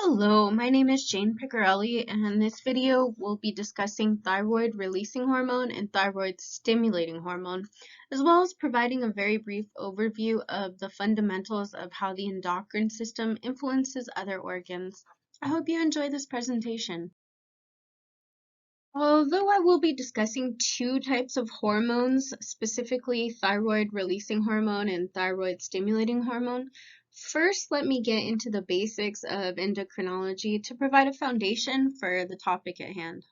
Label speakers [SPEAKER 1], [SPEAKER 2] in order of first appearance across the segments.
[SPEAKER 1] Hello, my name is Jane Picarelli, and in this video we'll be discussing thyroid releasing hormone and thyroid stimulating hormone, as well as providing a very brief overview of the fundamentals of how the endocrine system influences other organs. I hope you enjoy this presentation. Although I will be discussing two types of hormones, specifically thyroid releasing hormone and thyroid stimulating hormone, first let me get into the basics of endocrinology to provide a foundation for the topic at hand.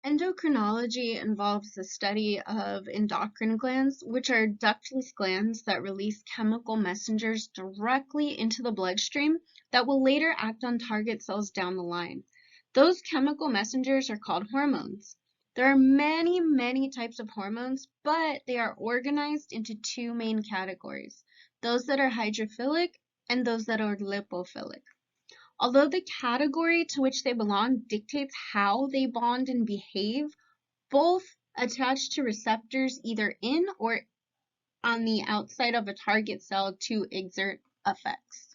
[SPEAKER 1] Endocrinology involves the study of endocrine glands, which are ductless glands that release chemical messengers directly into the bloodstream that will later act on target cells down the line. Those chemical messengers are called hormones. There are many types of hormones, but they are organized into two main categories, those that are hydrophilic and those that are lipophilic. Although the category to which they belong dictates how they bond and behave, both attach to receptors either in or on the outside of a target cell to exert effects.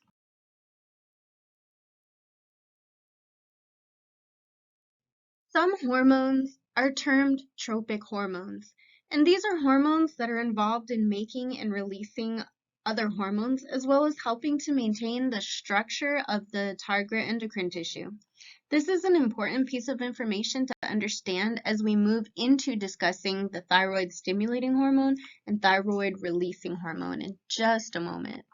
[SPEAKER 1] Some hormones are termed tropic hormones, and these are hormones that are involved in making and releasing other hormones, as well as helping to maintain the structure of the target endocrine tissue. This is an important piece of information to understand as we move into discussing the thyroid stimulating hormone and thyroid releasing hormone in just a moment.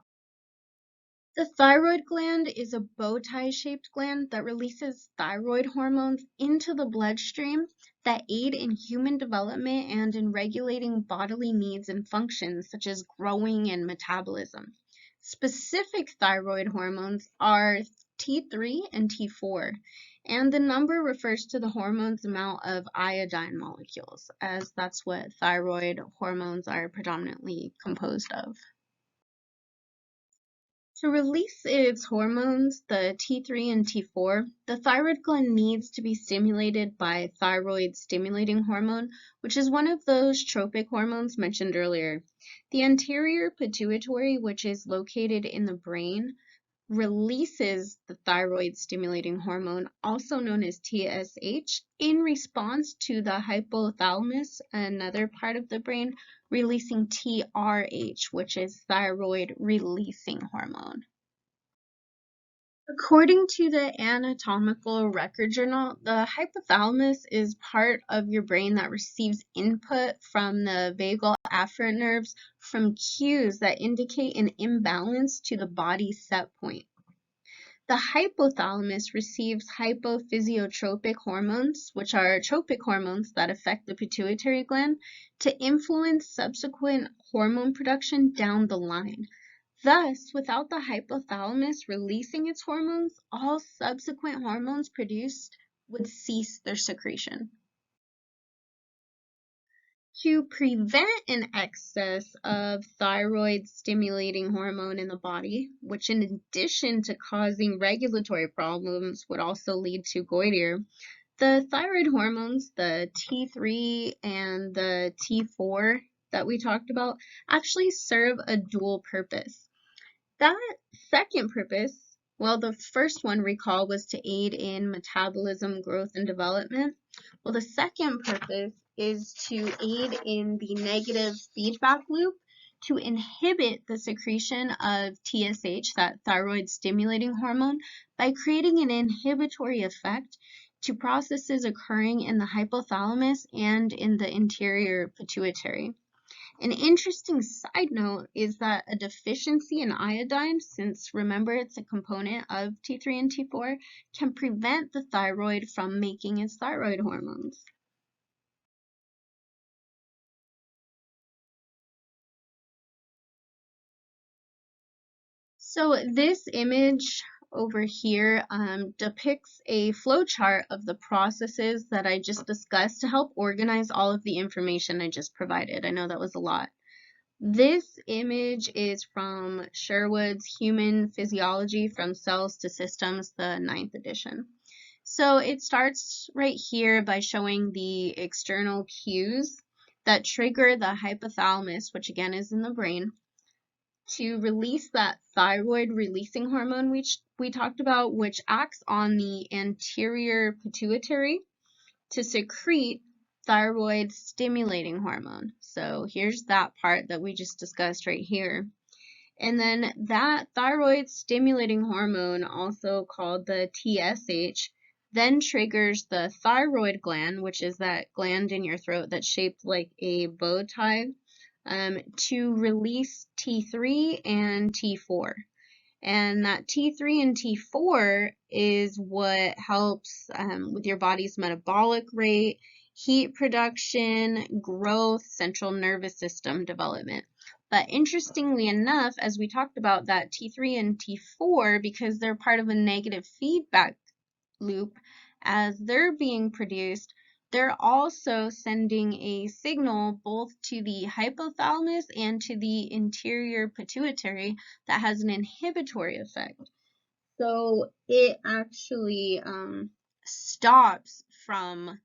[SPEAKER 1] The thyroid gland is a bow tie-shaped gland that releases thyroid hormones into the bloodstream that aid in human development and in regulating bodily needs and functions such as growing and metabolism. Specific thyroid hormones are T3 and T4, and the number refers to the hormone's amount of iodine molecules, as that's what thyroid hormones are predominantly composed of. To release its hormones, the T3 and T4, the thyroid gland needs to be stimulated by thyroid stimulating hormone, which is one of those tropic hormones mentioned earlier. The anterior pituitary, which is located in the brain, releases the thyroid stimulating hormone, also known as TSH, in response to the hypothalamus, another part of the brain, releasing TRH, which is thyroid releasing hormone. According to the Anatomical Record Journal, the hypothalamus is part of your brain that receives input from the vagal afferent nerves from cues that indicate an imbalance to the body's set point. The hypothalamus receives hypophysiotropic hormones, which are tropic hormones that affect the pituitary gland, to influence subsequent hormone production down the line. Thus, without the hypothalamus releasing its hormones, all subsequent hormones produced would cease their secretion. To prevent an excess of thyroid stimulating hormone in the body, which in addition to causing regulatory problems would also lead to goiter, the thyroid hormones, the T3 and the T4 that we talked about, actually serve a dual purpose. That second purpose, well, the first one, recall, was to aid in metabolism, growth, and development. Well, the second purpose is to aid in the negative feedback loop to inhibit the secretion of TSH, that thyroid stimulating hormone, by creating an inhibitory effect to processes occurring in the hypothalamus and in the anterior pituitary. An interesting side note is that a deficiency in iodine, since remember it's a component of T3 and T4, can prevent the thyroid from making its thyroid hormones. So this image over here depicts a flowchart of the processes that I just discussed to help organize all of the information I just provided. I know that was a lot. This image is from Sherwood's Human Physiology from Cells to Systems, the 9th edition. So it starts right here by showing the external cues that trigger the hypothalamus, which again is in the brain, to release that thyroid releasing hormone we talked about, which acts on the anterior pituitary to secrete thyroid stimulating hormone. So here's that part that we just discussed right here. And then that thyroid stimulating hormone, also called the TSH, then triggers the thyroid gland, which is that gland in your throat that's shaped like a bow tie, to release T3 and T4. And that T3 and T4 is what helps with your body's metabolic rate, heat production, growth, central nervous system development. But interestingly enough, as we talked about, that T3 and T4, because they're part of a negative feedback loop, as they're being produced, they're also sending a signal both to the hypothalamus and to the interior pituitary that has an inhibitory effect. So it actually stops from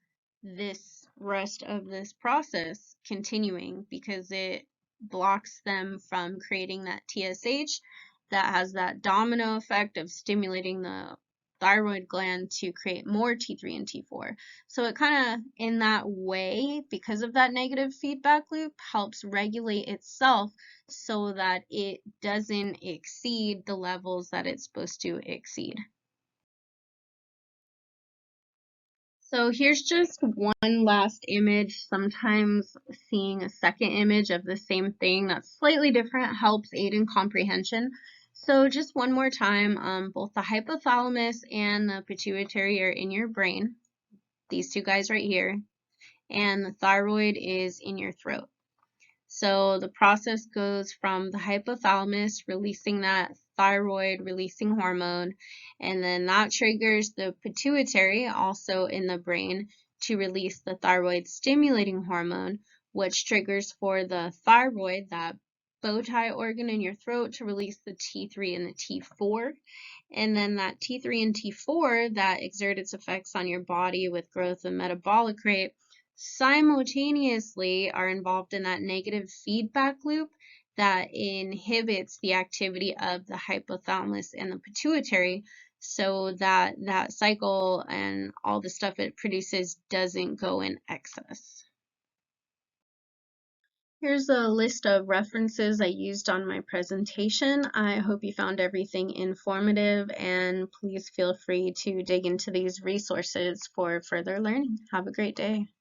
[SPEAKER 1] this rest of this process continuing because it blocks them from creating that TSH that has that domino effect of stimulating the thyroid gland to create more T3 and T4. So it kind of, in that way, because of that negative feedback loop, helps regulate itself so that it doesn't exceed the levels that it's supposed to exceed. So here's just one last image. Sometimes seeing a second image of the same thing that's slightly different helps aid in comprehension. So just one more time, both the hypothalamus and the pituitary are in your brain, these two guys right here, and the thyroid is in your throat. So the process goes from the hypothalamus releasing that thyroid releasing hormone, and then that triggers the pituitary, also in the brain, to release the thyroid stimulating hormone, which triggers for the thyroid, that bow tie organ in your throat, to release the T3 and the T4. And then that T3 and T4 that exert its effects on your body with growth and metabolic rate simultaneously are involved in that negative feedback loop that inhibits the activity of the hypothalamus and the pituitary, so that that cycle and all the stuff it produces doesn't go in excess. Here's a list of references I used on my presentation. I hope you found everything informative, and please feel free to dig into these resources for further learning. Have a great day.